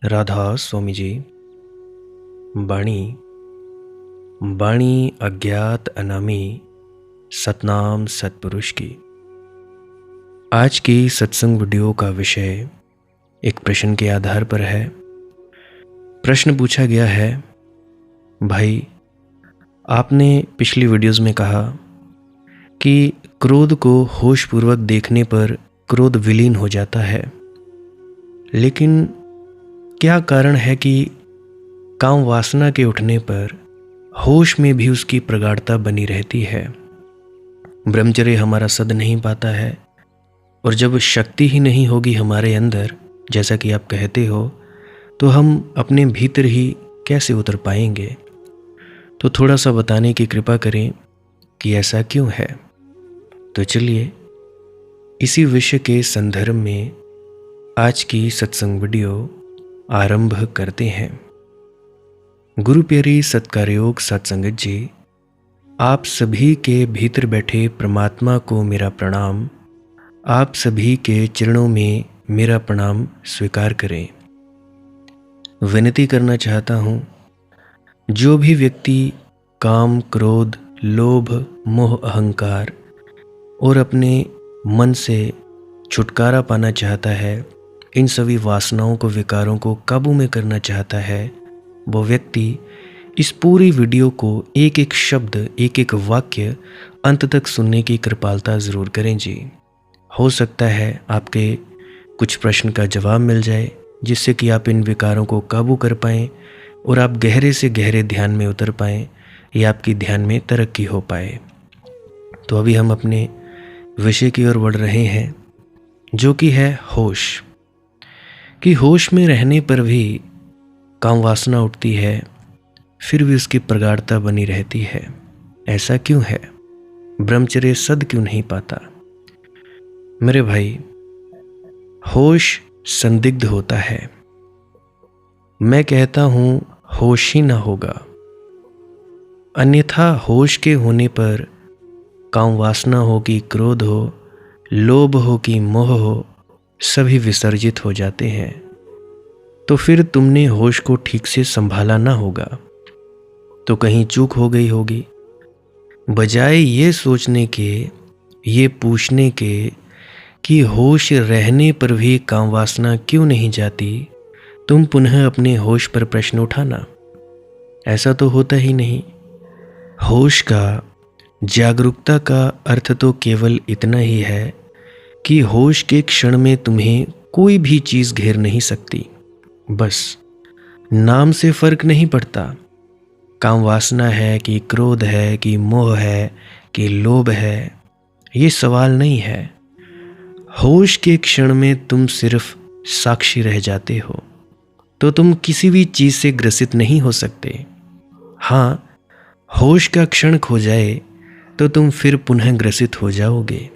राधा स्वामी जी। बाणी बाणी अज्ञात अनामी सतनाम सतपुरुष की। आज की सत्संग वीडियो का विषय एक प्रश्न के आधार पर है। प्रश्न पूछा गया है, भाई आपने पिछली वीडियोस में कहा कि क्रोध को होशपूर्वक देखने पर क्रोध विलीन हो जाता है, लेकिन क्या कारण है कि काम वासना के उठने पर होश में भी उसकी प्रगाढ़ता बनी रहती है। ब्रह्मचर्य हमारा सद नहीं पाता है, और जब शक्ति ही नहीं होगी हमारे अंदर, जैसा कि आप कहते हो, तो हम अपने भीतर ही कैसे उतर पाएंगे। तो थोड़ा सा बताने की कृपा करें कि ऐसा क्यों है। तो चलिए इसी विषय के संदर्भ में आज की सत्संग वीडियो आरंभ करते हैं। गुरु प्यारी सत्कारयोग सत्संगत जी, आप सभी के भीतर बैठे परमात्मा को मेरा प्रणाम। आप सभी के चरणों में मेरा प्रणाम स्वीकार करें। विनती करना चाहता हूँ, जो भी व्यक्ति काम, क्रोध, लोभ, मोह, अहंकार और अपने मन से छुटकारा पाना चाहता है, इन सभी वासनाओं को, विकारों को काबू में करना चाहता है, वो व्यक्ति इस पूरी वीडियो को एक एक शब्द, एक एक वाक्य अंत तक सुनने की कृपालता ज़रूर करें जी। हो सकता है आपके कुछ प्रश्न का जवाब मिल जाए, जिससे कि आप इन विकारों को काबू कर पाएँ और आप गहरे से गहरे ध्यान में उतर पाएँ या आपकी ध्यान में तरक्की हो पाए। तो अभी हम अपने विषय की ओर बढ़ रहे हैं, जो कि है होश। कि होश में रहने पर भी काम वासना उठती है, फिर भी उसकी प्रगाढ़ता बनी रहती है। ऐसा क्यों है? ब्रह्मचर्य सद क्यों नहीं पाता? मेरे भाई, होश संदिग्ध होता है। मैं कहता हूं होश ही ना होगा, अन्यथा होश के होने पर काम वासना हो कि क्रोध हो, लोभ हो कि मोह हो, सभी विसर्जित हो जाते हैं। तो फिर तुमने होश को ठीक से संभाला ना होगा, तो कहीं चूक हो गई होगी। बजाय ये सोचने के, ये पूछने के कि होश रहने पर भी काम वासना क्यों नहीं जाती, तुम पुनः अपने होश पर प्रश्न उठाना। ऐसा तो होता ही नहीं। होश का, जागरूकता का अर्थ तो केवल इतना ही है कि होश के क्षण में तुम्हें कोई भी चीज़ घेर नहीं सकती। बस नाम से फर्क नहीं पड़ता, काम वासना है कि क्रोध है कि मोह है कि लोभ है, ये सवाल नहीं है। होश के क्षण में तुम सिर्फ साक्षी रह जाते हो, तो तुम किसी भी चीज़ से ग्रसित नहीं हो सकते। हाँ, होश का क्षण खो जाए तो तुम फिर पुनः ग्रसित हो जाओगे,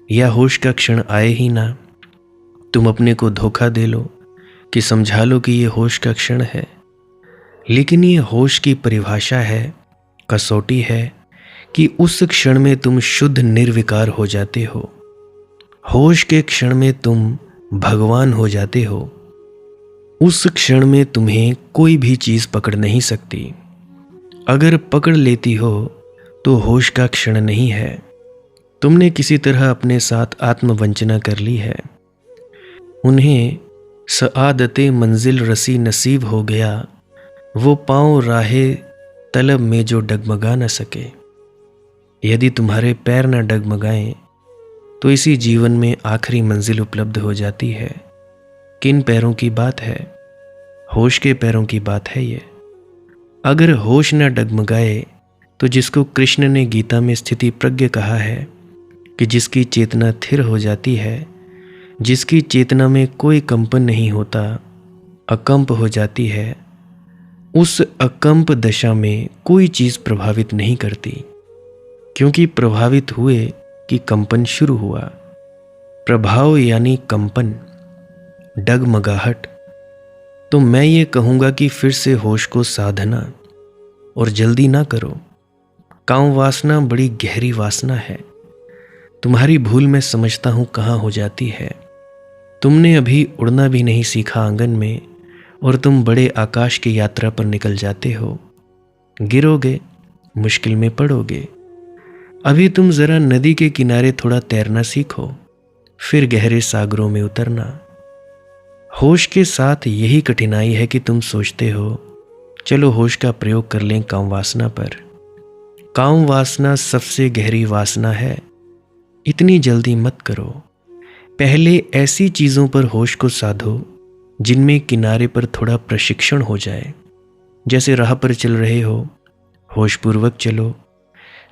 या होश का क्षण आए ही ना, तुम अपने को धोखा दे लो कि समझा लो कि ये होश का क्षण है। लेकिन ये होश की परिभाषा है, कसौटी है कि उस क्षण में तुम शुद्ध निर्विकार हो जाते हो। होश के क्षण में तुम भगवान हो जाते हो। उस क्षण में तुम्हें कोई भी चीज़ पकड़ नहीं सकती। अगर पकड़ लेती हो तो होश का क्षण नहीं है, तुमने किसी तरह अपने साथ आत्मवंचना कर ली है। उन्हें सआदते मंजिल रसी नसीब हो गया, वो पाँव राहे तलब में जो डगमगा न सके। यदि तुम्हारे पैर न डगमगाएं तो इसी जीवन में आखिरी मंजिल उपलब्ध हो जाती है। किन पैरों की बात है? होश के पैरों की बात है ये। अगर होश न डगमगाए तो जिसको कृष्ण ने गीता में स्थिति प्रज्ञ कहा है कि जिसकी चेतना स्थिर हो जाती है, जिसकी चेतना में कोई कंपन नहीं होता, अकंप हो जाती है, उस अकंप दशा में कोई चीज़ प्रभावित नहीं करती, क्योंकि प्रभावित हुए कि कंपन शुरू हुआ। प्रभाव यानी कंपन, डगमगाहट। तो मैं ये कहूँगा कि फिर से होश को साधना, और जल्दी ना करो। काम वासना बड़ी गहरी वासना है। तुम्हारी भूल मैं समझता हूँ कहाँ हो जाती है। तुमने अभी उड़ना भी नहीं सीखा आंगन में, और तुम बड़े आकाश की यात्रा पर निकल जाते हो। गिरोगे, मुश्किल में पड़ोगे। अभी तुम जरा नदी के किनारे थोड़ा तैरना सीखो, फिर गहरे सागरों में उतरना। होश के साथ यही कठिनाई है कि तुम सोचते हो चलो होश का प्रयोग कर लें काम वासना पर। काम वासना सबसे गहरी वासना है, इतनी जल्दी मत करो। पहले ऐसी चीज़ों पर होश को साधो जिनमें किनारे पर थोड़ा प्रशिक्षण हो जाए। जैसे राह पर चल रहे हो, होशपूर्वक चलो,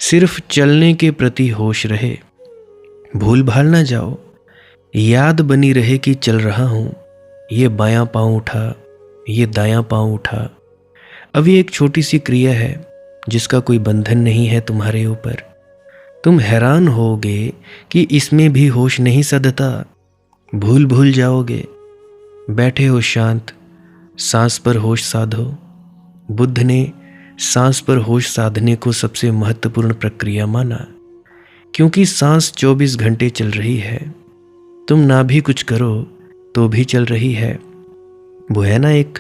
सिर्फ चलने के प्रति होश रहे, भूल भाल ना जाओ। याद बनी रहे कि चल रहा हूँ, ये बायां पाँव उठा, ये दायां पाँव उठा। अभी एक छोटी सी क्रिया है जिसका कोई बंधन नहीं है तुम्हारे ऊपर। तुम हैरान होगे कि इसमें भी होश नहीं सधता, भूल जाओगे। बैठे हो शांत, सांस पर होश साधो। बुद्ध ने सांस पर होश साधने को सबसे महत्वपूर्ण प्रक्रिया माना, क्योंकि सांस 24 घंटे चल रही है। तुम ना भी कुछ करो तो भी चल रही है। वो है ना एक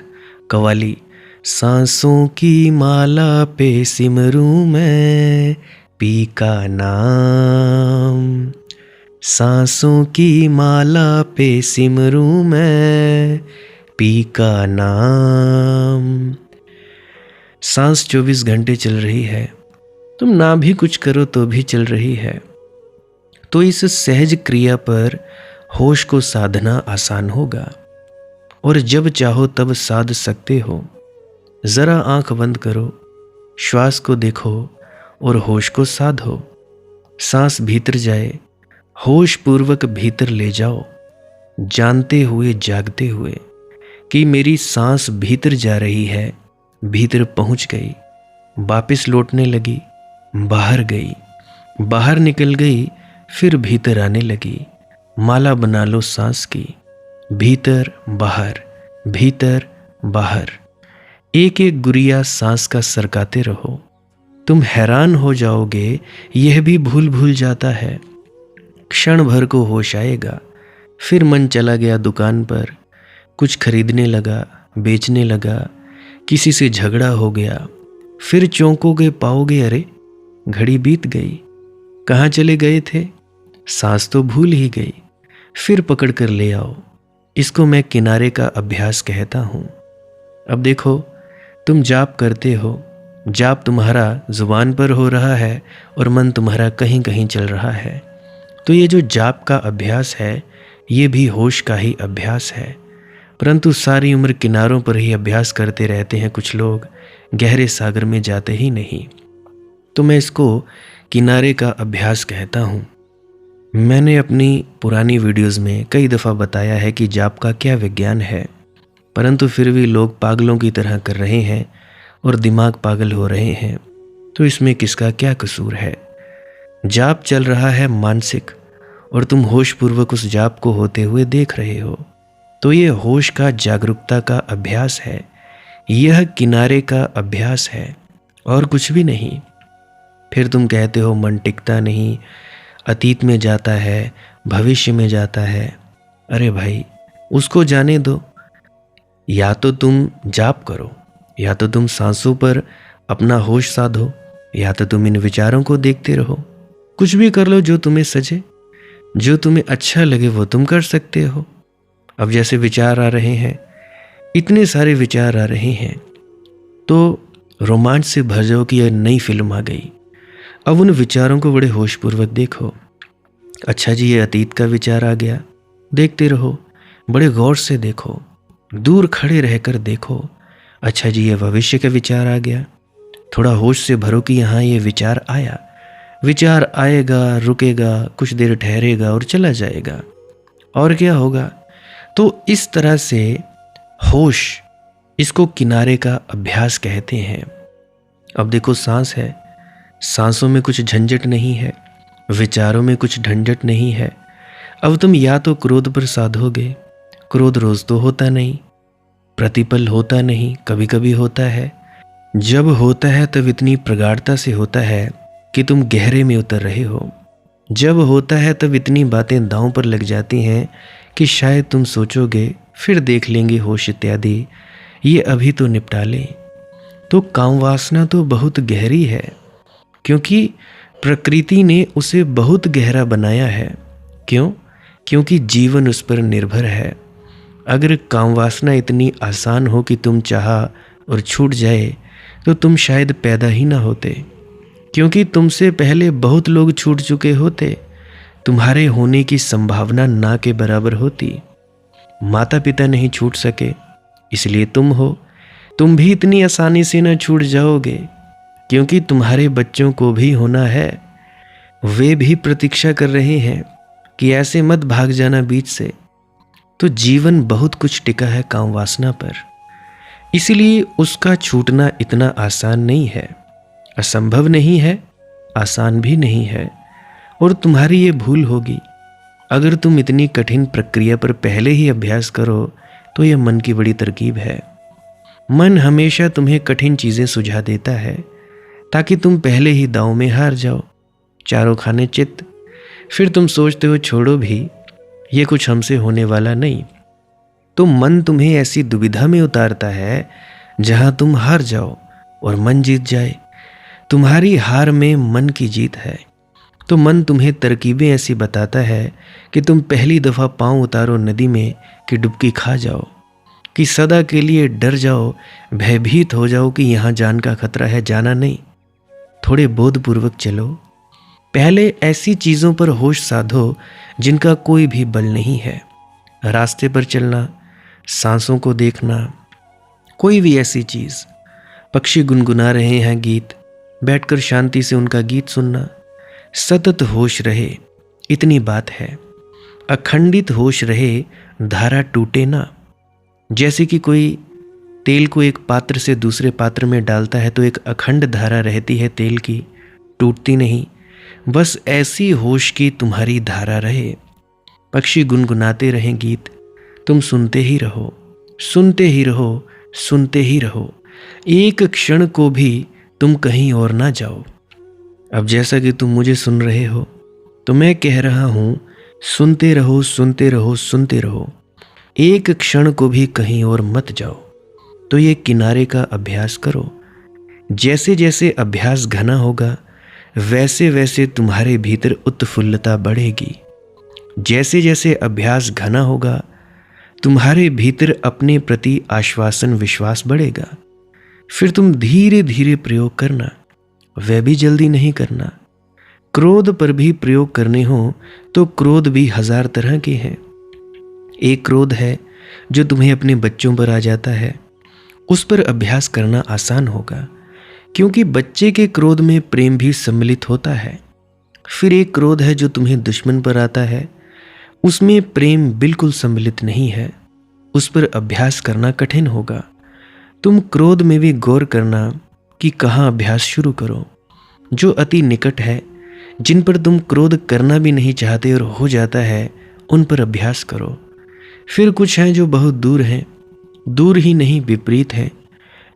कव्वाली, सांसों की माला पे सिमरूं मैं पी का नाम, सांसों की माला पे सिमरूं मैं पी का नाम। सांस 24 घंटे चल रही है, तुम ना भी कुछ करो तो भी चल रही है। तो इस सहज क्रिया पर होश को साधना आसान होगा और जब चाहो तब साध सकते हो। जरा आंख बंद करो, श्वास को देखो और होश को साधो। सांस भीतर जाए, होश पूर्वक भीतर ले जाओ, जानते हुए जागते हुए कि मेरी सांस भीतर जा रही है, भीतर पहुंच गई, वापस लौटने लगी, बाहर गई, बाहर निकल गई, फिर भीतर आने लगी। माला बना लो सांस की, भीतर बाहर, भीतर बाहर। एक एक गुरिया सांस का सरकाते रहो। तुम हैरान हो जाओगे, यह भी भूल जाता है। क्षण भर को होश आएगा, फिर मन चला गया दुकान पर, कुछ खरीदने लगा, बेचने लगा, किसी से झगड़ा हो गया। फिर चौंकोगे, पाओगे अरे घड़ी बीत गई, कहाँ चले गए थे, सांस तो भूल ही गई। फिर पकड़ कर ले आओ। इसको मैं किनारे का अभ्यास कहता हूँ। अब देखो, तुम जाप करते हो, जाप तुम्हारा जुबान पर हो रहा है और मन तुम्हारा कहीं कहीं चल रहा है। तो ये जो जाप का अभ्यास है, ये भी होश का ही अभ्यास है। परंतु सारी उम्र किनारों पर ही अभ्यास करते रहते हैं कुछ लोग, गहरे सागर में जाते ही नहीं। तो मैं इसको किनारे का अभ्यास कहता हूँ। मैंने अपनी पुरानी वीडियोस में कई दफ़ा बताया है कि जाप का क्या विज्ञान है, परंतु फिर भी लोग पागलों की तरह कर रहे हैं और दिमाग पागल हो रहे हैं। तो इसमें किसका क्या कसूर है? जाप चल रहा है मानसिक और तुम होशपूर्वक उस जाप को होते हुए देख रहे हो। तो ये होश का, जागरूकता का अभ्यास है, यह किनारे का अभ्यास है और कुछ भी नहीं। फिर तुम कहते हो मन टिकता नहीं, अतीत में जाता है, भविष्य में जाता है। अरे भाई, उसको जाने दो। या तो तुम जाप करो, या तो तुम सांसों पर अपना होश साधो, या तो तुम इन विचारों को देखते रहो। कुछ भी कर लो जो तुम्हें सजे, जो तुम्हें अच्छा लगे वो तुम कर सकते हो। अब जैसे विचार आ रहे हैं, इतने सारे विचार आ रहे हैं, तो रोमांच से भर जाओ कि यह नई फिल्म आ गई। अब उन विचारों को बड़े होशपूर्वक देखो। अच्छा जी, ये अतीत का विचार आ गया, देखते रहो, बड़े गौर से देखो, दूर खड़े रहकर देखो। अच्छा जी, ये भविष्य का विचार आ गया, थोड़ा होश से भरो कि यहाँ ये विचार आया। विचार आएगा, रुकेगा, कुछ देर ठहरेगा और चला जाएगा, और क्या होगा। तो इस तरह से होश, इसको किनारे का अभ्यास कहते हैं। अब देखो, सांस है, सांसों में कुछ झंझट नहीं है, विचारों में कुछ झंझट नहीं है। अब तुम या तो क्रोध पर साधोगे, क्रोध रोज तो होता नहीं, प्रतिपल होता नहीं, कभी कभी होता है। जब होता है तब इतनी प्रगाढ़ता से होता है कि तुम गहरे में उतर रहे हो। जब होता है तब इतनी बातें दांव पर लग जाती हैं कि शायद तुम सोचोगे फिर देख लेंगे होश इत्यादि, ये अभी तो निपटा ले। तो काम वासना तो बहुत गहरी है, क्योंकि प्रकृति ने उसे बहुत गहरा बनाया है। क्यों? क्योंकि जीवन उस पर निर्भर है। अगर काम वासना इतनी आसान हो कि तुम चाहा और छूट जाए, तो तुम शायद पैदा ही ना होते, क्योंकि तुमसे पहले बहुत लोग छूट चुके होते। तुम्हारे होने की संभावना ना के बराबर होती। माता पिता नहीं छूट सके, इसलिए तुम हो। तुम भी इतनी आसानी से न छूट जाओगे, क्योंकि तुम्हारे बच्चों को भी होना है। वे भी प्रतीक्षा कर रहे हैं कि ऐसे मत भाग जाना बीच से। तो जीवन बहुत कुछ टिका है काम वासना पर, इसलिए उसका छूटना इतना आसान नहीं है। असंभव नहीं है, आसान भी नहीं है। और तुम्हारी ये भूल होगी। अगर तुम इतनी कठिन प्रक्रिया पर पहले ही अभ्यास करो, तो यह मन की बड़ी तरकीब है। मन हमेशा तुम्हें कठिन चीजें सुझा देता है, ताकि तुम पहले ही दांव में हार जाओ, चारों खाने चित्त। फिर तुम सोचते हो छोड़ो भी, ये कुछ हमसे होने वाला नहीं। तो मन तुम्हें ऐसी दुविधा में उतारता है जहां तुम हार जाओ और मन जीत जाए। तुम्हारी हार में मन की जीत है। तो मन तुम्हें तरकीबें ऐसी बताता है कि तुम पहली दफा पांव उतारो नदी में कि डुबकी खा जाओ, कि सदा के लिए डर जाओ, भयभीत हो जाओ कि यहां जान का खतरा है, जाना नहीं। थोड़े बोधपूर्वक चलो। पहले ऐसी चीजों पर होश साधो जिनका कोई भी बल नहीं है। रास्ते पर चलना, सांसों को देखना, कोई भी ऐसी चीज। पक्षी गुनगुना रहे हैं गीत, बैठकर शांति से उनका गीत सुनना। सतत होश रहे, इतनी बात है। अखंडित होश रहे, धारा टूटे ना। जैसे कि कोई तेल को एक पात्र से दूसरे पात्र में डालता है, तो एक अखंड धारा रहती है तेल की, टूटती नहीं। बस ऐसी होश की तुम्हारी धारा रहे। पक्षी गुनगुनाते रहें गीत, तुम सुनते ही रहो, सुनते ही रहो, सुनते ही रहो। एक क्षण को भी तुम कहीं और ना जाओ। अब जैसा कि तुम मुझे सुन रहे हो, तो मैं कह रहा हूं, सुनते रहो, सुनते रहो, सुनते रहो। एक क्षण को भी कहीं और मत जाओ। तो ये किनारे का अभ्यास करो। जैसे जैसे अभ्यास घना होगा, वैसे वैसे तुम्हारे भीतर उत्फुल्लता बढ़ेगी। जैसे जैसे अभ्यास घना होगा, तुम्हारे भीतर अपने प्रति आश्वासन विश्वास बढ़ेगा। फिर तुम धीरे धीरे प्रयोग करना, वह भी जल्दी नहीं करना। क्रोध पर भी प्रयोग करने हो तो क्रोध भी 1000 तरह के हैं। एक क्रोध है जो तुम्हें अपने बच्चों पर आ जाता है, उस पर अभ्यास करना आसान होगा, क्योंकि बच्चे के क्रोध में प्रेम भी सम्मिलित होता है। फिर एक क्रोध है जो तुम्हें दुश्मन पर आता है, उसमें प्रेम बिल्कुल सम्मिलित नहीं है, उस पर अभ्यास करना कठिन होगा। तुम क्रोध में भी गौर करना कि कहाँ अभ्यास शुरू करो। जो अति निकट है, जिन पर तुम क्रोध करना भी नहीं चाहते और हो जाता है, उन पर अभ्यास करो। फिर कुछ हैं जो बहुत दूर हैं, दूर ही नहीं विपरीत हैं,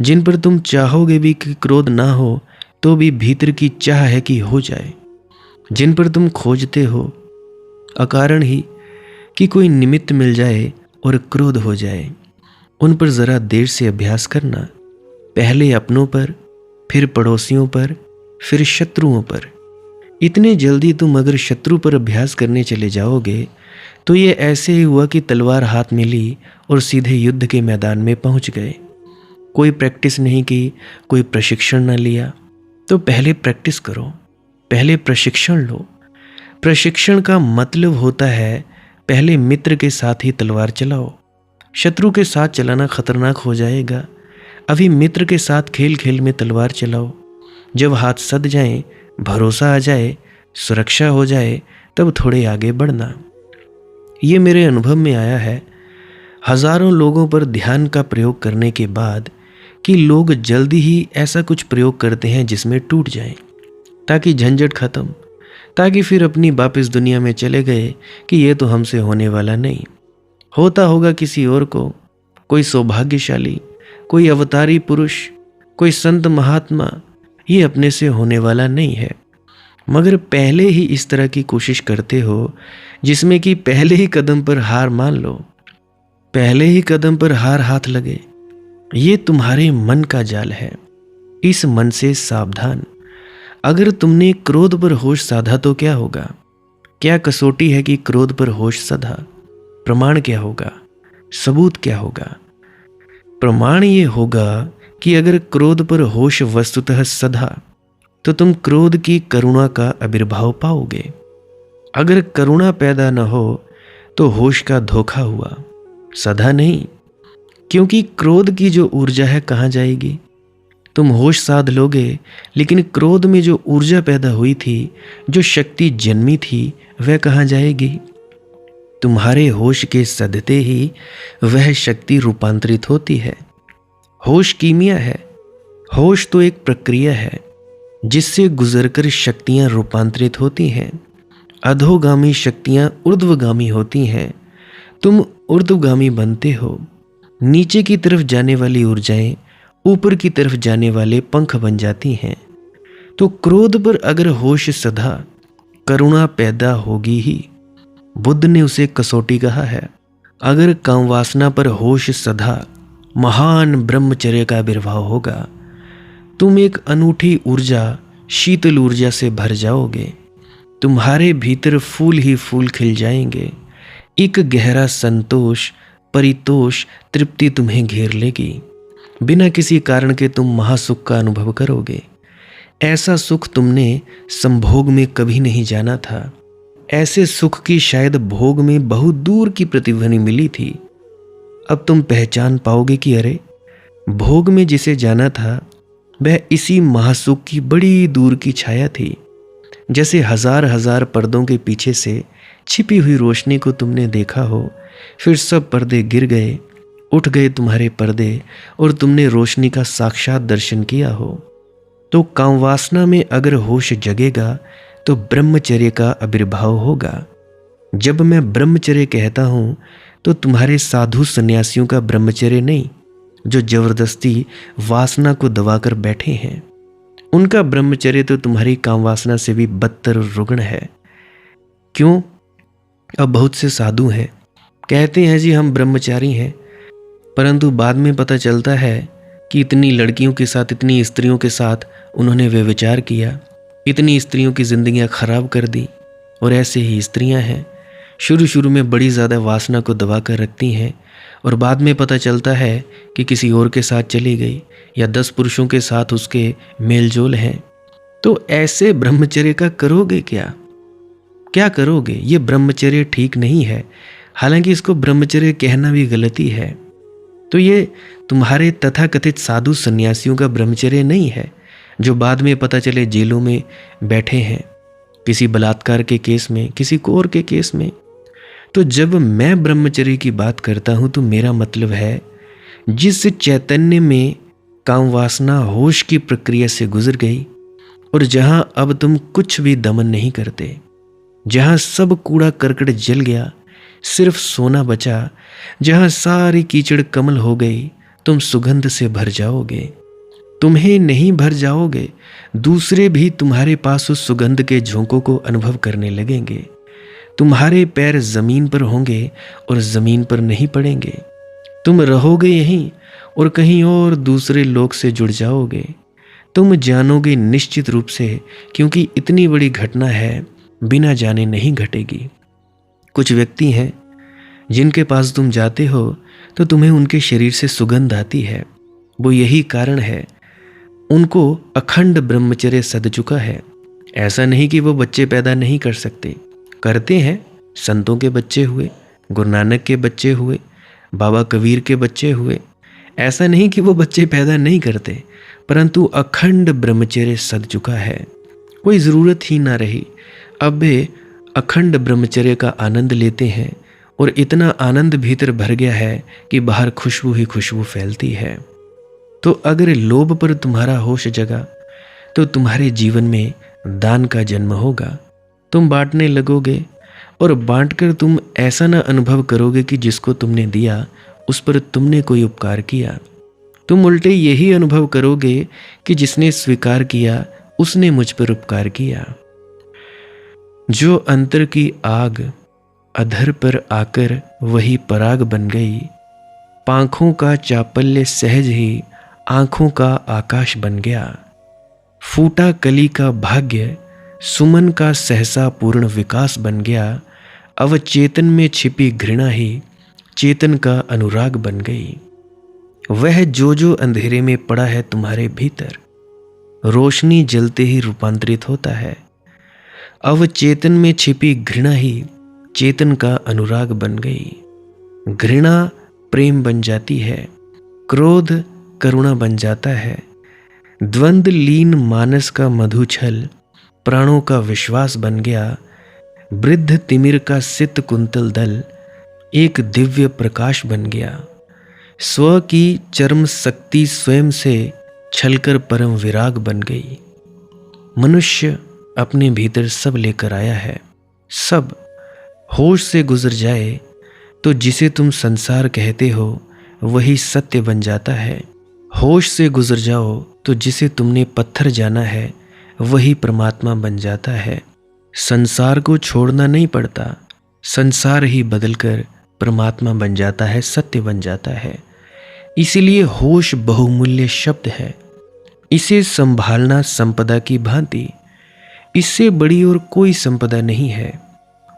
जिन पर तुम चाहोगे भी कि क्रोध ना हो, तो भी भीतर की चाह है कि हो जाए। जिन पर तुम खोजते हो अकारण ही कि कोई निमित्त मिल जाए और क्रोध हो जाए, उन पर जरा देर से अभ्यास करना। पहले अपनों पर, फिर पड़ोसियों पर, फिर शत्रुओं पर। इतने जल्दी तुम अगर शत्रु पर अभ्यास करने चले जाओगे, तो ये ऐसे ही हुआ कि तलवार हाथ में ली और सीधे युद्ध के मैदान में पहुंच गए। कोई प्रैक्टिस नहीं की, कोई प्रशिक्षण ना लिया। तो पहले प्रैक्टिस करो, पहले प्रशिक्षण लो। प्रशिक्षण का मतलब होता है पहले मित्र के साथ ही तलवार चलाओ। शत्रु के साथ चलाना खतरनाक हो जाएगा। अभी मित्र के साथ खेल खेल में तलवार चलाओ। जब हाथ सध जाएं, भरोसा आ जाए, सुरक्षा हो जाए, तब थोड़े आगे बढ़ना। ये मेरे अनुभव में आया है हजारों लोगों पर ध्यान का प्रयोग करने के बाद, कि लोग जल्दी ही ऐसा कुछ प्रयोग करते हैं जिसमें टूट जाएं, ताकि झंझट खत्म, ताकि फिर अपनी वापस दुनिया में चले गए कि ये तो हमसे होने वाला नहीं। होता होगा किसी और को, कोई सौभाग्यशाली, कोई अवतारी पुरुष, कोई संत महात्मा। ये अपने से होने वाला नहीं है। मगर पहले ही इस तरह की कोशिश करते हो जिसमें कि पहले ही कदम पर हार मान लो, पहले ही कदम पर हार हाथ लगे, ये तुम्हारे मन का जाल है, इस मन से सावधान। अगर तुमने क्रोध पर होश साधा तो क्या होगा? क्या कसौटी है कि क्रोध पर होश सधा? प्रमाण क्या होगा? सबूत क्या होगा? प्रमाण ये होगा कि अगर क्रोध पर होश वस्तुतः सधा तो तुम क्रोध की करुणा का आविर्भाव पाओगे। अगर करुणा पैदा न हो तो होश का धोखा हुआ, सधा नहीं। क्योंकि क्रोध की जो ऊर्जा है कहाँ जाएगी? तुम होश साध लोगे, लेकिन क्रोध में जो ऊर्जा पैदा हुई थी, जो शक्ति जन्मी थी, वह कहाँ जाएगी? तुम्हारे होश के सधते ही वह शक्ति रूपांतरित होती है। होश कीमिया है। होश तो एक प्रक्रिया है जिससे गुजरकर शक्तियां रूपांतरित होती हैं। अधोगामी शक्तियां ऊर्ध्वगामी होती हैं। तुम ऊर्ध्वगामी बनते हो। नीचे की तरफ जाने वाली ऊर्जाएं ऊपर की तरफ जाने वाले पंख बन जाती हैं। तो क्रोध पर अगर होश सधा, करुणा पैदा होगी ही। बुद्ध ने उसे कसौटी कहा है। अगर कामवासना पर होश सधा, महान ब्रह्मचर्य का आविर्भाव होगा। तुम एक अनूठी ऊर्जा, शीतल ऊर्जा से भर जाओगे। तुम्हारे भीतर फूल ही फूल खिल जाएंगे। एक गहरा संतोष, परितोष, तृप्ति तुम्हें घेर लेगी। बिना किसी कारण के तुम महासुख का अनुभव करोगे। ऐसा सुख तुमने संभोग में कभी नहीं जाना था। ऐसे सुख की शायद भोग में बहुत दूर की प्रतिध्वनि मिली थी। अब तुम पहचान पाओगे कि अरे, भोग में जिसे जाना था वह इसी महासुख की बड़ी दूर की छाया थी। जैसे हजार हजार पर्दों के पीछे से छिपी हुई रोशनी को तुमने देखा हो, फिर सब पर्दे गिर गए, उठ गए तुम्हारे पर्दे, और तुमने रोशनी का साक्षात दर्शन किया हो। तो कामवासना में अगर होश जगेगा तो ब्रह्मचर्य का आविर्भाव होगा। जब मैं ब्रह्मचर्य कहता हूं तो तुम्हारे साधु सन्यासियों का ब्रह्मचर्य नहीं, जो जबरदस्ती वासना को दबाकर बैठे हैं। उनका ब्रह्मचर्य तो तुम्हारी कामवासना से भी बदतर और रुग्ण है। क्यों? अब बहुत से साधु हैं, कहते हैं जी हम ब्रह्मचारी हैं, परंतु बाद में पता चलता है कि इतनी लड़कियों के साथ, इतनी स्त्रियों के साथ उन्होंने व्यभिचार किया, इतनी स्त्रियों की जिंदगियां खराब कर दी। और ऐसे ही स्त्रियां हैं, शुरू शुरू में बड़ी ज़्यादा वासना को दबा कर रखती हैं, और बाद में पता चलता है कि किसी और के साथ चली गई, या 10 पुरुषों के साथ उसके मेलजोल हैं। तो ऐसे ब्रह्मचर्य का करोगे क्या? क्या करोगे? ये ब्रह्मचर्य ठीक नहीं है। हालांकि इसको ब्रह्मचर्य कहना भी गलती है। तो ये तुम्हारे तथाकथित साधु सन्यासियों का ब्रह्मचर्य नहीं है, जो बाद में पता चले जेलों में बैठे हैं, किसी बलात्कार के केस में, किसी और के केस में। तो जब मैं ब्रह्मचर्य की बात करता हूं तो मेरा मतलब है जिस चैतन्य में कामवासना होश की प्रक्रिया से गुजर गई, और जहां अब तुम कुछ भी दमन नहीं करते, जहां सब कूड़ा करकट जल गया, सिर्फ सोना बचा, जहां सारी कीचड़ कमल हो गई, तुम सुगंध से भर जाओगे। तुम्हें नहीं भर जाओगे, दूसरे भी तुम्हारे पास उस सुगंध के झोंकों को अनुभव करने लगेंगे। तुम्हारे पैर जमीन पर होंगे और जमीन पर नहीं पड़ेंगे। तुम रहोगे यहीं और कहीं और दूसरे लोक से जुड़ जाओगे। तुम जानोगे निश्चित रूप से, क्योंकि इतनी बड़ी घटना है, बिना जाने नहीं घटेगी। कुछ व्यक्ति हैं जिनके पास तुम जाते हो तो तुम्हें उनके शरीर से सुगंध आती है। वो यही कारण है, उनको अखंड ब्रह्मचर्य सध चुका है। ऐसा नहीं कि वो बच्चे पैदा नहीं कर सकते, करते हैं। संतों के बच्चे हुए, गुरु नानक के बच्चे हुए, बाबा कबीर के बच्चे हुए। ऐसा नहीं कि वो बच्चे पैदा नहीं करते, परंतु अखंड ब्रह्मचर्य सध चुका है। कोई ज़रूरत ही ना रही। अब वे अखंड ब्रह्मचर्य का आनंद लेते हैं, और इतना आनंद भीतर भर गया है कि बाहर खुशबू ही खुशबू फैलती है। तो अगर लोभ पर तुम्हारा होश जगा तो तुम्हारे जीवन में दान का जन्म होगा। तुम बांटने लगोगे, और बांटकर तुम ऐसा ना अनुभव करोगे कि जिसको तुमने दिया उस पर तुमने कोई उपकार किया। तुम उल्टे यही अनुभव करोगे कि जिसने स्वीकार किया उसने मुझ पर उपकार किया। जो अंतर की आग अधर पर आकर वही पराग बन गई, पाँखों का चापल्य सहज ही आँखों का आकाश बन गया। फूटा कली का भाग्य सुमन का सहसा पूर्ण विकास बन गया। अवचेतन में छिपी घृणा ही चेतन का अनुराग बन गई। वह जो अंधेरे में पड़ा है तुम्हारे भीतर, रोशनी जलते ही रूपांतरित होता है। अवचेतन में छिपी घृणा ही चेतन का अनुराग बन गई। घृणा प्रेम बन जाती है, क्रोध करुणा बन जाता है। द्वंद्व लीन मानस का मधुछल प्राणों का विश्वास बन गया। वृद्ध तिमिर का सित कुंतल दल एक दिव्य प्रकाश बन गया। स्व की चरम शक्ति स्वयं से छलकर परम विराग बन गई। मनुष्य अपने भीतर सब लेकर आया है। सब होश से गुजर जाए तो जिसे तुम संसार कहते हो वही सत्य बन जाता है। होश से गुजर जाओ तो जिसे तुमने पत्थर जाना है वही परमात्मा बन जाता है। संसार को छोड़ना नहीं पड़ता, संसार ही बदलकर परमात्मा बन जाता है, सत्य बन जाता है। इसीलिए होश बहुमूल्य शब्द है। इसे संभालना संपदा की भांति, इससे बड़ी और कोई संपदा नहीं है।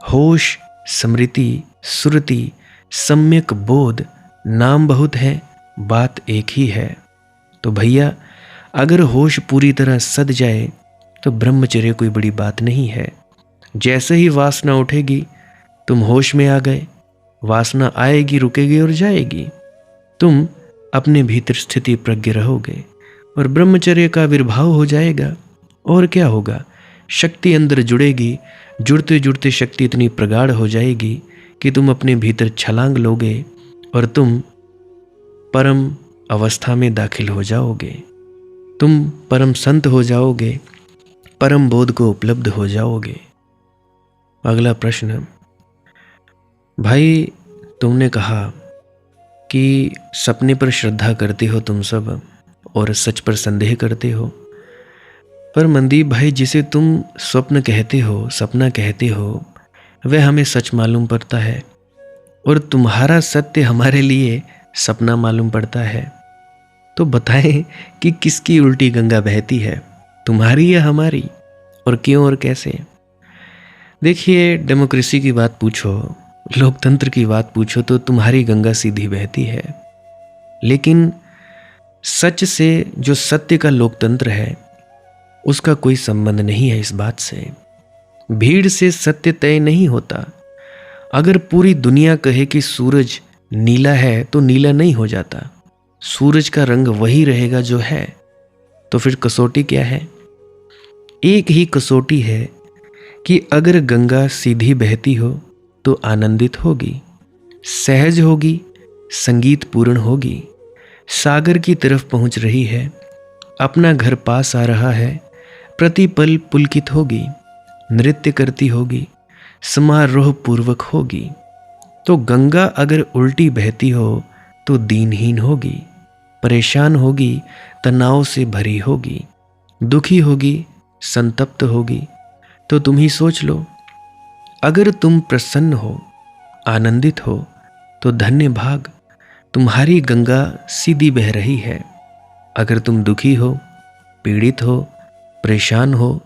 होश, स्मृति, सुरति, सम्यक बोध, नाम बहुत है, बात एक ही है। तो भैया, अगर होश पूरी तरह सद जाए तो ब्रह्मचर्य कोई बड़ी बात नहीं है। जैसे ही वासना उठेगी तुम होश में आ गए, वासना आएगी, रुकेगी और जाएगी। तुम अपने भीतर स्थिति प्रज्ञ रहोगे और ब्रह्मचर्य का आविर्भाव हो जाएगा। और क्या होगा? शक्ति अंदर जुड़ेगी, जुड़ते जुड़ते शक्ति इतनी प्रगाढ़ हो जाएगी कि तुम अपने भीतर छलांग लोगे और तुम परम अवस्था में दाखिल हो जाओगे। तुम परम संत हो जाओगे, परम बोध को उपलब्ध हो जाओगे। अगला प्रश्न, भाई तुमने कहा कि सपने पर श्रद्धा करते हो तुम सब और सच पर संदेह करते हो। पर मनदीप भाई, जिसे तुम स्वप्न कहते हो, सपना कहते हो, वह हमें सच मालूम पड़ता है और तुम्हारा सत्य हमारे लिए सपना मालूम पड़ता है। तो बताएं कि किसकी उल्टी गंगा बहती है, तुम्हारी या हमारी, और क्यों और कैसे? देखिए, डेमोक्रेसी की बात पूछो, लोकतंत्र की बात पूछो तो तुम्हारी गंगा सीधी बहती है। लेकिन सच से, जो सत्य का लोकतंत्र है, उसका कोई संबंध नहीं है इस बात से। भीड़ से सत्य तय नहीं होता। अगर पूरी दुनिया कहे कि सूरज नीला है तो नीला नहीं हो जाता, सूरज का रंग वही रहेगा जो है। तो फिर कसौटी क्या है? एक ही कसौटी है कि अगर गंगा सीधी बहती हो तो आनंदित होगी, सहज होगी, संगीत पूर्ण होगी, सागर की तरफ पहुंच रही है, अपना घर पास आ रहा है, प्रतिपल पुलकित होगी, नृत्य करती होगी, समारोह पूर्वक होगी। तो गंगा अगर उल्टी बहती हो तो दीनहीन होगी, परेशान होगी, तनाव से भरी होगी, दुखी होगी, संतप्त होगी। तो तुम ही सोच लो, अगर तुम प्रसन्न हो, आनंदित हो तो धन्य भाग, तुम्हारी गंगा सीधी बह रही है। अगर तुम दुखी हो, पीड़ित हो, परेशान हो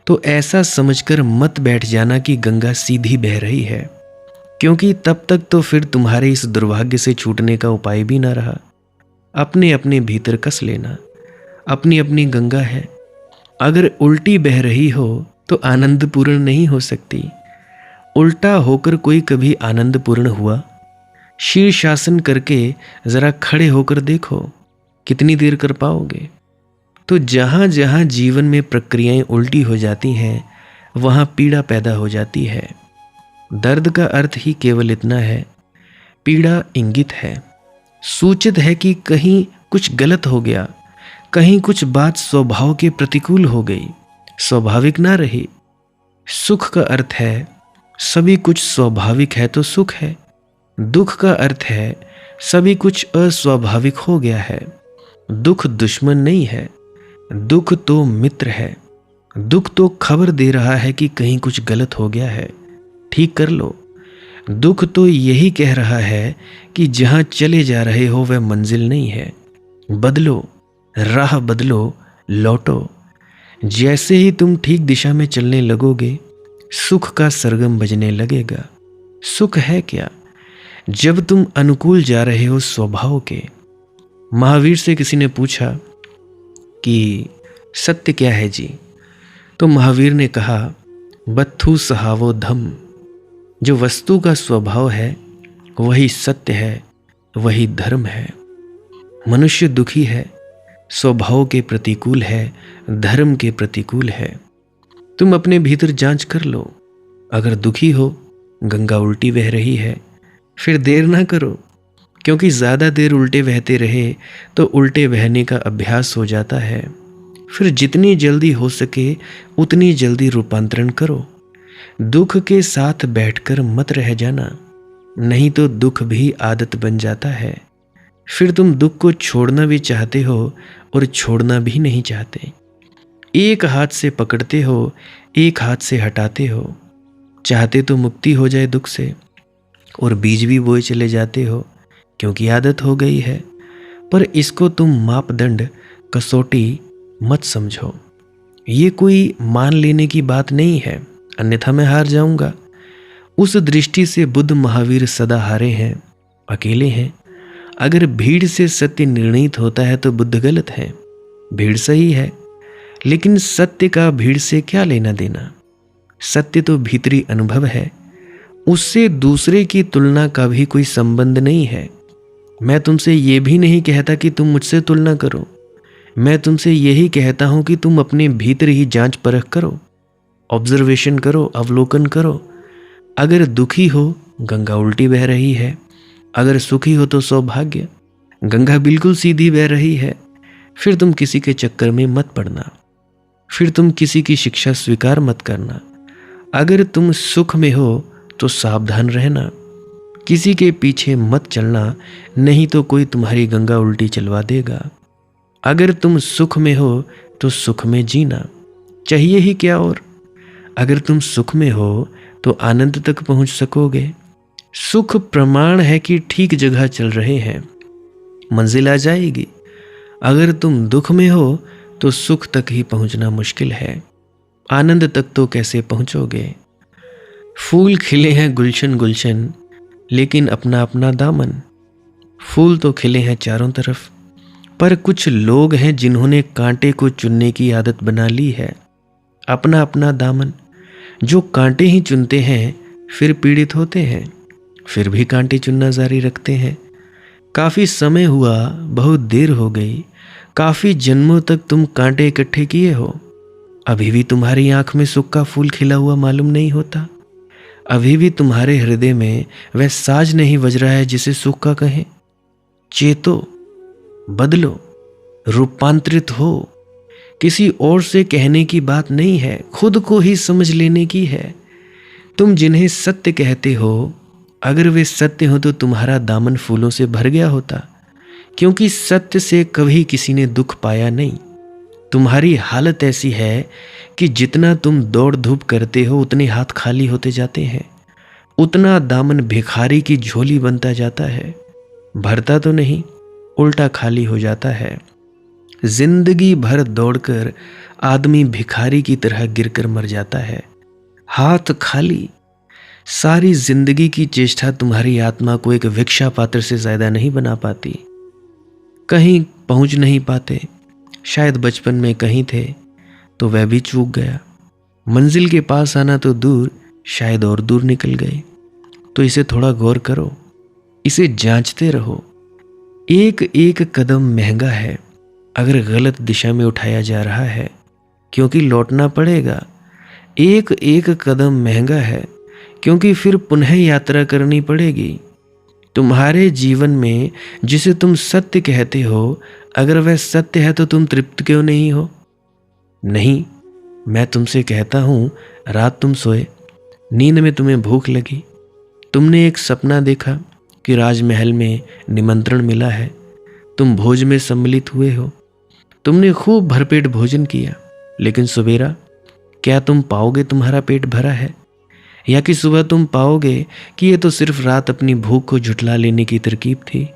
तो ऐसा समझकर मत बैठ जाना कि गंगा सीधी बह रही है, क्योंकि तब तक तो फिर तुम्हारे इस दुर्भाग्य से छूटने का उपाय भी ना रहा। अपने अपने भीतर कस लेना, अपनी अपनी गंगा है। अगर उल्टी बह रही हो तो आनंदपूर्ण नहीं हो सकती। उल्टा होकर कोई कभी आनंदपूर्ण हुआ? शीर्षासन करके जरा खड़े होकर देखो, कितनी देर कर पाओगे? तो जहाँ जहाँ जीवन में प्रक्रियाएं उल्टी हो जाती हैं, वहाँ पीड़ा पैदा हो जाती है। दर्द का अर्थ ही केवल इतना है, पीड़ा इंगित है, सूचित है कि कहीं कुछ गलत हो गया, कहीं कुछ बात स्वभाव के प्रतिकूल हो गई, स्वाभाविक ना रही। सुख का अर्थ है सभी कुछ स्वाभाविक है तो सुख है। दुख का अर्थ है सभी कुछ अस्वाभाविक हो गया है। दुख दुश्मन नहीं है, दुख तो मित्र है। दुख तो खबर दे रहा है कि कहीं कुछ गलत हो गया है, ठीक कर लो। दुख तो यही कह रहा है कि जहां चले जा रहे हो वह मंजिल नहीं है। बदलो, राह बदलो, लौटो। जैसे ही तुम ठीक दिशा में चलने लगोगे, सुख का सरगम बजने लगेगा। सुख है क्या? जब तुम अनुकूल जा रहे हो स्वभाव के। महावीर से किसी ने पूछा कि सत्य क्या है जी? तो महावीर ने कहा, बत्थु सहावो धम। जो वस्तु का स्वभाव है वही सत्य है, वही धर्म है। मनुष्य दुखी है, स्वभाव के प्रतिकूल है, धर्म के प्रतिकूल है। तुम अपने भीतर जांच कर लो। अगर दुखी हो, गंगा उल्टी बह रही है, फिर देर ना करो, क्योंकि ज़्यादा देर उल्टे बहते रहे तो उल्टे बहने का अभ्यास हो जाता है। फिर जितनी जल्दी हो सके उतनी जल्दी रूपांतरण करो। दुख के साथ बैठकर मत रह जाना, नहीं तो दुख भी आदत बन जाता है। फिर तुम दुख को छोड़ना भी चाहते हो और छोड़ना भी नहीं चाहते। एक हाथ से पकड़ते हो, एक हाथ से हटाते हो। चाहते तो मुक्ति हो जाए दुख से, और बीज भी बोए चले जाते हो, क्योंकि आदत हो गई है। पर इसको तुम मापदंड, कसौटी मत समझो। ये कोई मान लेने की बात नहीं है, अन्यथा मैं हार जाऊंगा। उस दृष्टि से बुद्ध महावीर सदा हारे हैं, अकेले हैं। अगर भीड़ से सत्य निर्णीत होता है तो बुद्ध गलत है, भीड़ सही है। लेकिन सत्य का भीड़ से क्या लेना देना? सत्य तो भीतरी अनुभव है, उससे दूसरे की तुलना का भी कोई संबंध नहीं है। मैं तुमसे ये भी नहीं कहता कि तुम मुझसे तुलना करो। मैं तुमसे यही कहता हूं कि तुम अपने भीतर ही जांच परख करो, ऑब्जर्वेशन करो, अवलोकन करो। अगर दुखी हो, गंगा उल्टी बह रही है। अगर सुखी हो तो सौभाग्य, गंगा बिल्कुल सीधी बह रही है। फिर तुम किसी के चक्कर में मत पड़ना, फिर तुम किसी की शिक्षा स्वीकार मत करना। अगर तुम सुख में हो तो सावधान रहना, किसी के पीछे मत चलना, नहीं तो कोई तुम्हारी गंगा उल्टी चलवा देगा। अगर तुम सुख में हो तो सुख में जीना, चाहिए ही क्या और। अगर तुम सुख में हो तो आनंद तक पहुंच सकोगे। सुख प्रमाण है कि ठीक जगह चल रहे हैं, मंजिल आ जाएगी। अगर तुम दुख में हो तो सुख तक ही पहुंचना मुश्किल है, आनंद तक तो कैसे पहुंचोगे? फूल खिले हैं गुलशन गुलशन, लेकिन अपना अपना दामन। फूल तो खिले हैं चारों तरफ, पर कुछ लोग हैं जिन्होंने कांटे को चुनने की आदत बना ली है। अपना अपना दामन। जो कांटे ही चुनते हैं फिर पीड़ित होते हैं, फिर भी कांटे चुनना जारी रखते हैं। काफ़ी समय हुआ, बहुत देर हो गई, काफ़ी जन्मों तक तुम कांटे इकट्ठे किए हो, अभी भी तुम्हारी आंख में सुख का फूल खिला हुआ मालूम नहीं होता। अभी भी तुम्हारे हृदय में वह साज नहीं बज रहा है जिसे सुख का कहें। चेतो, बदलो, रूपांतरित हो। किसी और से कहने की बात नहीं है, खुद को ही समझ लेने की है। तुम जिन्हें सत्य कहते हो, अगर वे सत्य हो तो तुम्हारा दामन फूलों से भर गया होता, क्योंकि सत्य से कभी किसी ने दुख पाया नहीं। तुम्हारी हालत ऐसी है कि जितना तुम दौड़ धूप करते हो उतने हाथ खाली होते जाते हैं, उतना दामन भिखारी की झोली बनता जाता है। भरता तो नहीं, उल्टा खाली हो जाता है। जिंदगी भर दौड़कर आदमी भिखारी की तरह गिरकर मर जाता है, हाथ खाली। सारी जिंदगी की चेष्टा तुम्हारी आत्मा को एक भिक्षा पात्र से ज्यादा नहीं बना पाती। कहीं पहुंच नहीं पाते, शायद बचपन में कहीं थे तो वह भी चूक गया। मंजिल के पास आना तो दूर, शायद और दूर निकल गए। तो इसे थोड़ा गौर करो, इसे जांचते रहो। एक एक कदम महंगा है अगर गलत दिशा में उठाया जा रहा है, क्योंकि लौटना पड़ेगा। एक एक कदम महंगा है क्योंकि फिर पुनः यात्रा करनी पड़ेगी। तुम्हारे जीवन में जिसे तुम सत्य कहते हो, अगर वह सत्य है तो तुम तृप्त क्यों नहीं हो? नहीं, मैं तुमसे कहता हूं, रात तुम सोए, नींद में तुम्हें भूख लगी, तुमने एक सपना देखा कि राजमहल में निमंत्रण मिला है, तुम भोज में सम्मिलित हुए हो, तुमने खूब भरपेट भोजन किया, लेकिन सवेरा क्या तुम पाओगे तुम्हारा पेट भरा है? या कि सुबह तुम पाओगे कि ये तो सिर्फ रात अपनी भूख को झुठला लेने की तरकीब थी।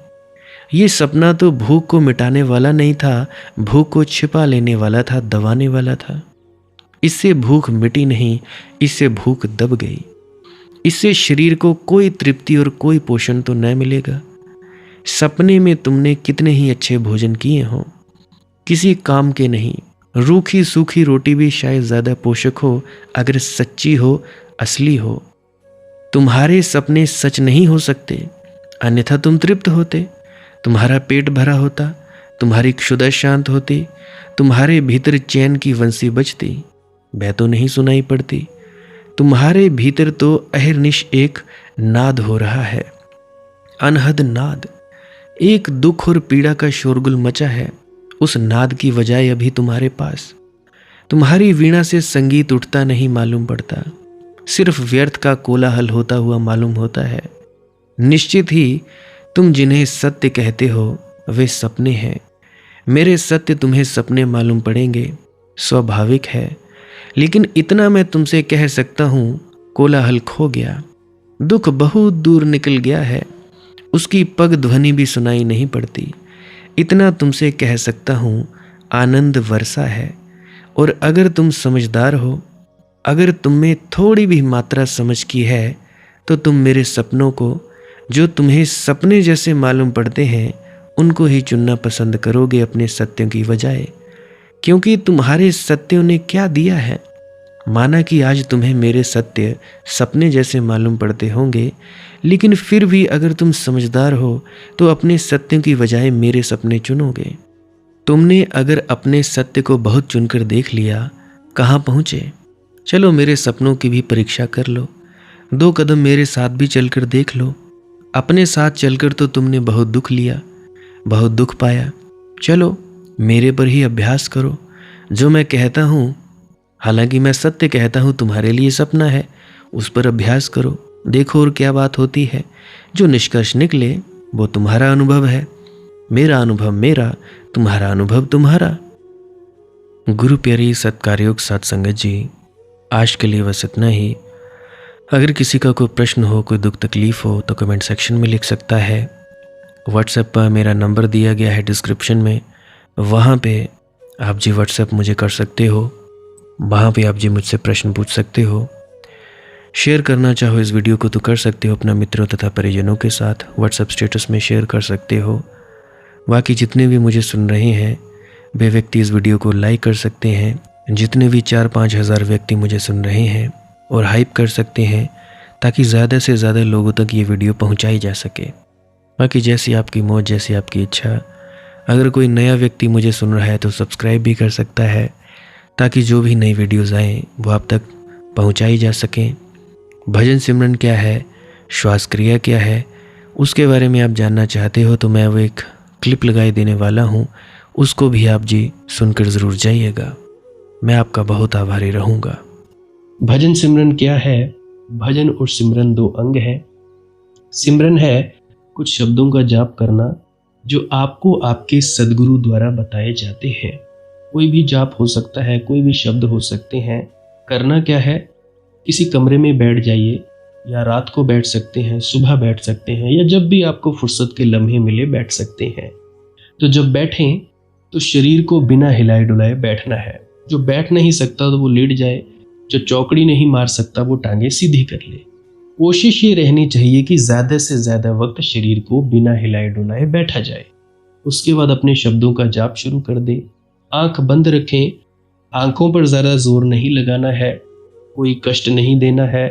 ये सपना तो भूख को मिटाने वाला नहीं था, भूख को छिपा लेने वाला था, दबाने वाला था। इससे भूख मिटी नहीं, इससे भूख दब गई। इससे शरीर को कोई तृप्ति और कोई पोषण तो न मिलेगा। सपने में तुमने कितने ही अच्छे भोजन किए हों, किसी काम के नहीं। रूखी सूखी रोटी भी शायद ज़्यादा पोषक हो अगर सच्ची हो, असली हो। तुम्हारे सपने सच नहीं हो सकते, अन्यथा तुम तृप्त होते, तुम्हारा पेट भरा होता, तुम्हारी क्षुधा शांत होती, तुम्हारे भीतर चैन की बंसी बजती, वह तो नहीं सुनाई पड़ती। तुम्हारे भीतर तो अहर्निश एक नाद हो रहा है, अनहद नाद। एक दुख और पीड़ा का शोरगुल मचा है। उस नाद की वजह अभी तुम्हारे पास। तुम्हारी वीणा से संगीत उठता नहीं मालूम पड़ता, सिर्फ व्यर्थ का कोलाहल होता हुआ मालूम होता है। निश्चित ही तुम जिन्हें सत्य कहते हो वे सपने हैं। मेरे सत्य तुम्हें सपने मालूम पड़ेंगे, स्वाभाविक है। लेकिन इतना मैं तुमसे कह सकता हूँ, कोलाहल खो गया, दुख बहुत दूर निकल गया है, उसकी पग ध्वनि भी सुनाई नहीं पड़ती। इतना तुमसे कह सकता हूँ, आनंद वर्षा है। और अगर तुम समझदार हो, अगर तुम में थोड़ी भी मात्रा समझ की है, तो तुम मेरे सपनों को, जो तुम्हें सपने जैसे मालूम पड़ते हैं, उनको ही चुनना पसंद करोगे अपने सत्यों की बजाय। क्योंकि तुम्हारे सत्यों ने क्या दिया है। माना कि आज तुम्हें मेरे सत्य सपने जैसे मालूम पड़ते होंगे, लेकिन फिर भी अगर तुम समझदार हो तो अपने सत्यों की बजाय मेरे सपने चुनोगे। तुमने अगर अपने सत्य को बहुत चुनकर देख लिया, कहाँ पहुँचे? चलो मेरे सपनों की भी परीक्षा कर लो, 2 कदम मेरे साथ भी चलकर देख लो। अपने साथ चलकर तो तुमने बहुत दुख लिया, बहुत दुख पाया। चलो मेरे पर ही अभ्यास करो। जो मैं कहता हूँ, हालांकि मैं सत्य कहता हूँ, तुम्हारे लिए सपना है, उस पर अभ्यास करो, देखो और क्या बात होती है। जो निष्कर्ष निकले वो तुम्हारा अनुभव है, मेरा अनुभव मेरा, तुम्हारा अनुभव तुम्हारा। गुरु प्यारी सत्कारयोग सत्संगत जी, आज के लिए बस इतना ही। अगर किसी का कोई प्रश्न हो, कोई दुख तकलीफ हो तो कमेंट सेक्शन में लिख सकता है। व्हाट्सएप पर मेरा नंबर दिया गया है डिस्क्रिप्शन में, वहाँ पे आप जी व्हाट्सएप मुझे कर सकते हो। वहाँ पे आप जी मुझसे प्रश्न पूछ सकते हो। शेयर करना चाहो इस वीडियो को तो कर सकते हो अपना मित्रों तथा परिजनों के साथ, व्हाट्सएप स्टेटस में शेयर कर सकते हो। बाकी जितने भी मुझे सुन रहे हैं वे व्यक्ति इस वीडियो को लाइक कर सकते हैं। जितने भी 4-5 हज़ार व्यक्ति मुझे सुन रहे हैं और हाइप कर सकते हैं, ताकि ज़्यादा से ज़्यादा लोगों तक ये वीडियो पहुँचाई जा सके। बाकी जैसी आपकी मौज, जैसी आपकी इच्छा। अगर कोई नया व्यक्ति मुझे सुन रहा है तो सब्सक्राइब भी कर सकता है, ताकि जो भी नई वीडियोज़ आएँ वो आप तक पहुँचाई जा सकें। भजन सिमरन क्या है, श्वास क्रिया क्या है, उसके बारे में आप जानना चाहते हो तो मैं वो एक क्लिप लगाई देने वाला हूँ, उसको भी आप जी सुनकर ज़रूर जाइएगा। मैं आपका बहुत आभारी रहूँगा। भजन सिमरन क्या है? भजन और सिमरन 2 अंग हैं। सिमरन है कुछ शब्दों का जाप करना जो आपको आपके सद्गुरु द्वारा बताए जाते हैं। कोई भी जाप हो सकता है, कोई भी शब्द हो सकते हैं। करना क्या है? किसी कमरे में बैठ जाइए, या रात को बैठ सकते हैं, सुबह बैठ सकते हैं, या जब भी आपको फुर्सत के लम्हे मिले बैठ सकते हैं। तो जब बैठें तो शरीर को बिना हिलाए डुलाए बैठना है। जो बैठ नहीं सकता तो वो लेट जाए, जो चौकड़ी नहीं मार सकता वो टांगे सीधी कर ले। कोशिश ये रहनी चाहिए कि ज़्यादा से ज़्यादा वक्त शरीर को बिना हिलाए डुलाए बैठा जाए। उसके बाद अपने शब्दों का जाप शुरू कर दें। आंख बंद रखें, आंखों पर ज़्यादा जोर नहीं लगाना है, कोई कष्ट नहीं देना है,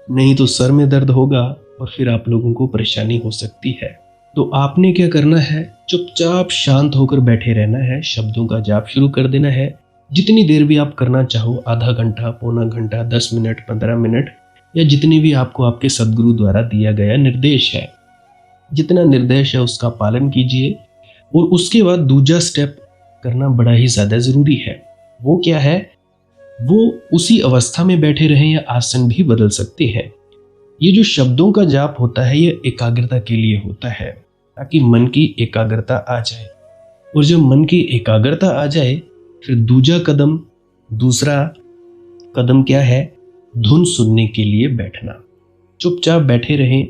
नहीं तो सर में दर्द होगा और फिर आप लोगों को परेशानी हो सकती है। तो आपने क्या करना है? चुपचाप शांत होकर बैठे रहना है, शब्दों का जाप शुरू कर देना है। जितनी देर भी आप करना चाहो, आधा घंटा, पौना घंटा, 10 मिनट, 15 मिनट, या जितनी भी आपको आपके सद्गुरु द्वारा दिया गया निर्देश है, जितना निर्देश है उसका पालन कीजिए। और उसके बाद दूसरा स्टेप करना बड़ा ही ज़्यादा ज़रूरी है। वो क्या है? वो उसी अवस्था में बैठे रहें या आसन भी बदल सकते हैं। ये जो शब्दों का जाप होता है ये एकाग्रता के लिए होता है, ताकि मन की एकाग्रता आ जाए। और जब मन की एकाग्रता आ जाए फिर दूसरा कदम क्या है? धुन सुनने के लिए बैठना। चुपचाप बैठे रहें,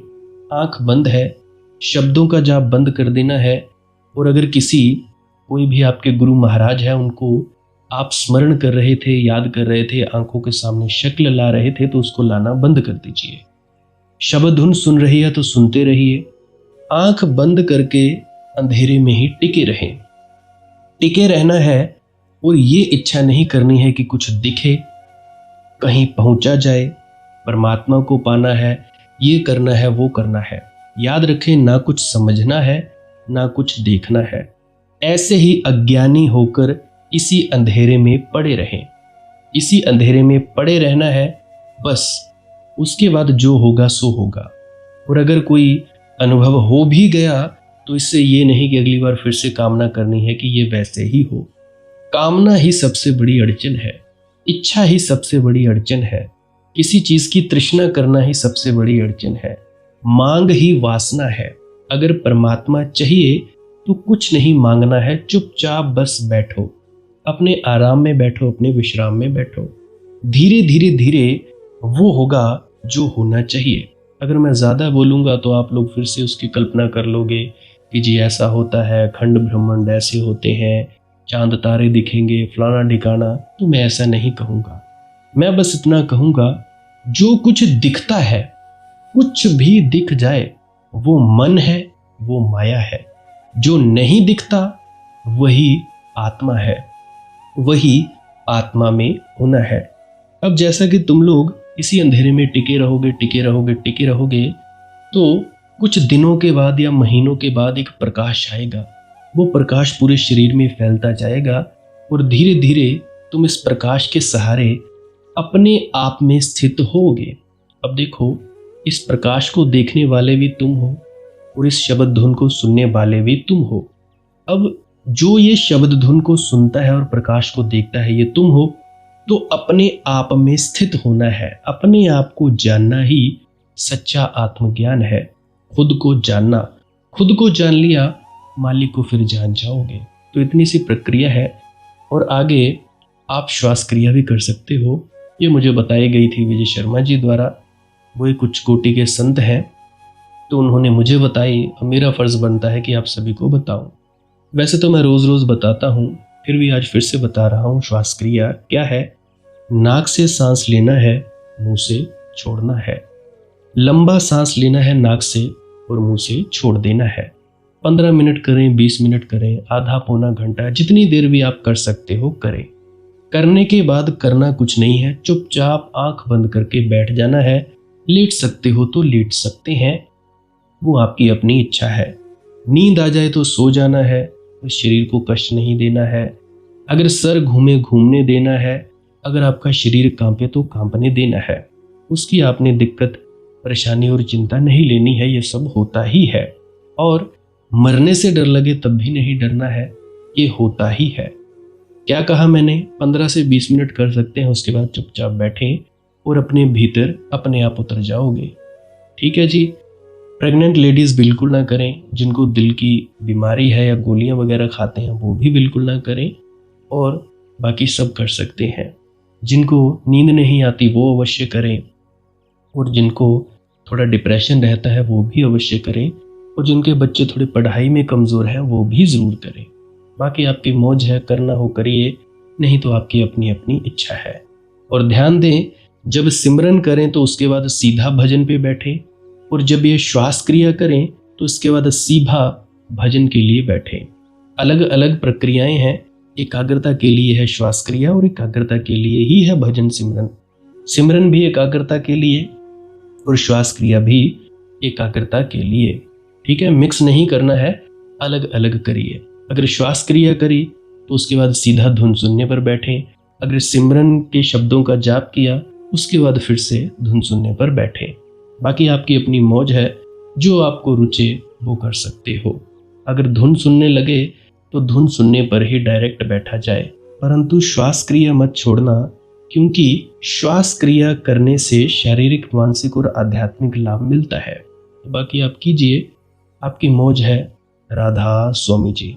आंख बंद है, शब्दों का जाप बंद कर देना है। और अगर कोई भी आपके गुरु महाराज है, उनको आप स्मरण कर रहे थे, याद कर रहे थे, आंखों के सामने शक्ल ला रहे थे, तो उसको लाना बंद कर दीजिए। शब्द धुन सुन रही है तो सुनते रहिए, आंख बंद करके अंधेरे में ही टिके रहें। टिके रहना है और ये इच्छा नहीं करनी है कि कुछ दिखे, कहीं पहुंचा जाए, परमात्मा को पाना है, ये करना है, वो करना है। याद रखें, ना कुछ समझना है, ना कुछ देखना है। ऐसे ही अज्ञानी होकर इसी अंधेरे में पड़े रहें। इसी अंधेरे में पड़े रहना है बस। उसके बाद जो होगा सो होगा। और अगर कोई अनुभव हो भी गया तो इससे ये नहीं कि अगली बार फिर से कामना करनी है कि ये वैसे ही हो। कामना ही सबसे बड़ी अड़चन है, इच्छा ही सबसे बड़ी अड़चन है, किसी चीज की तृष्णा करना ही सबसे बड़ी अड़चन है, मांग ही वासना है। अगर परमात्मा चाहिए तो कुछ नहीं मांगना है, चुपचाप बस बैठो, अपने आराम में बैठो, अपने विश्राम में बैठो। धीरे धीरे धीरे वो होगा जो होना चाहिए। अगर मैं ज़्यादा बोलूँगा तो आप लोग फिर से उसकी कल्पना कर लोगे कि जी ऐसा होता है, खंड ब्रह्मांड ऐसे होते हैं, चांद तारे दिखेंगे, फलाना ढिकाना। तो मैं ऐसा नहीं कहूँगा, मैं बस इतना कहूँगा, जो कुछ दिखता है, कुछ भी दिख जाए, वो मन है, वो माया है। जो नहीं दिखता वही आत्मा है, वही आत्मा में होना है। अब जैसा कि तुम लोग इसी अंधेरे में टिके रहोगे, टिके रहोगे, टिके रहोगे, तो कुछ दिनों के बाद या महीनों के बाद एक प्रकाश आएगा। वो प्रकाश पूरे शरीर में फैलता जाएगा और धीरे धीरे तुम इस प्रकाश के सहारे अपने आप में स्थित होगे। अब देखो, इस प्रकाश को देखने वाले भी तुम हो और इस शब्द धुन को सुनने वाले भी तुम हो। अब जो ये शब्द धुन को सुनता है और प्रकाश को देखता है, ये तुम हो। तो अपने आप में स्थित होना है, अपने आप को जानना ही सच्चा आत्मज्ञान है। खुद को जानना, खुद को जान लिया, मालिक को फिर जान जाओगे। तो इतनी सी प्रक्रिया है। और आगे आप श्वास क्रिया भी कर सकते हो। ये मुझे बताई गई थी विजय शर्मा जी द्वारा। वो एक उच्च कोटि के संत हैं, तो उन्होंने मुझे बताई, और मेरा फर्ज बनता है कि आप सभी को बताऊं। वैसे तो मैं रोज रोज बताता हूं, फिर भी आज फिर से बता रहा हूं। श्वास क्रिया क्या है? नाक से सांस लेना है, मुंह से छोड़ना है। लंबा सांस लेना है नाक से और मुंह से छोड़ देना है। 15 मिनट करें, 20 मिनट करें, आधा पौना घंटा, जितनी देर भी आप कर सकते हो करें। करने के बाद करना कुछ नहीं है, चुपचाप आंख बंद करके बैठ जाना है। लेट सकते हो तो लेट सकते हैं, वो आपकी अपनी इच्छा है। नींद आ जाए तो सो जाना है, शरीर को कष्ट नहीं देना है। अगर सर घूमे घूमने देना है, अगर आपका शरीर कांपे तो कांपने देना है। उसकी आपने दिक्कत, परेशानी और चिंता नहीं लेनी है, ये सब होता ही है। और मरने से डर लगे तब भी नहीं डरना है, ये होता ही है। क्या कहा मैंने? 15 से 20 मिनट कर सकते हैं, उसके बाद चुपचाप बैठें और अपने भीतर अपने आप उतर जाओगे। ठीक है जी। प्रेग्नेंट लेडीज़ बिल्कुल ना करें, जिनको दिल की बीमारी है या गोलियां वगैरह खाते हैं वो भी बिल्कुल ना करें, और बाकी सब कर सकते हैं। जिनको नींद नहीं आती वो अवश्य करें, और जिनको थोड़ा डिप्रेशन रहता है वो भी अवश्य करें, और जिनके बच्चे थोड़े पढ़ाई में कमज़ोर हैं वो भी ज़रूर करें। बाकी आपकी मौज है, करना हो करिए, नहीं तो आपकी अपनी अपनी इच्छा है। और ध्यान दें, जब सिमरन करें तो उसके बाद सीधा भजन पे बैठें, और जब ये श्वास क्रिया करें तो इसके बाद सीधा भजन के लिए बैठें। अलग अलग प्रक्रियाएं हैं, एकाग्रता के लिए है श्वास क्रिया और एकाग्रता के लिए ही है भजन सिमरन। सिमरन भी एकाग्रता के लिए और श्वास क्रिया भी एकाग्रता के लिए। ठीक है, मिक्स नहीं करना है, अलग अलग करिए। अगर श्वास क्रिया करी तो उसके बाद सीधा धुन सुनने पर बैठें। अगर सिमरन के शब्दों का जाप किया उसके बाद फिर से धुन सुनने पर बैठें। बाकी आपकी अपनी मौज है, जो आपको रुचे वो कर सकते हो। अगर धुन सुनने लगे तो धुन सुनने पर ही डायरेक्ट बैठा जाए, परंतु श्वास क्रिया मत छोड़ना, क्योंकि श्वास क्रिया करने से शारीरिक, मानसिक और आध्यात्मिक लाभ मिलता है। बाकी आप कीजिए, आपकी मौज है। राधा स्वामी जी।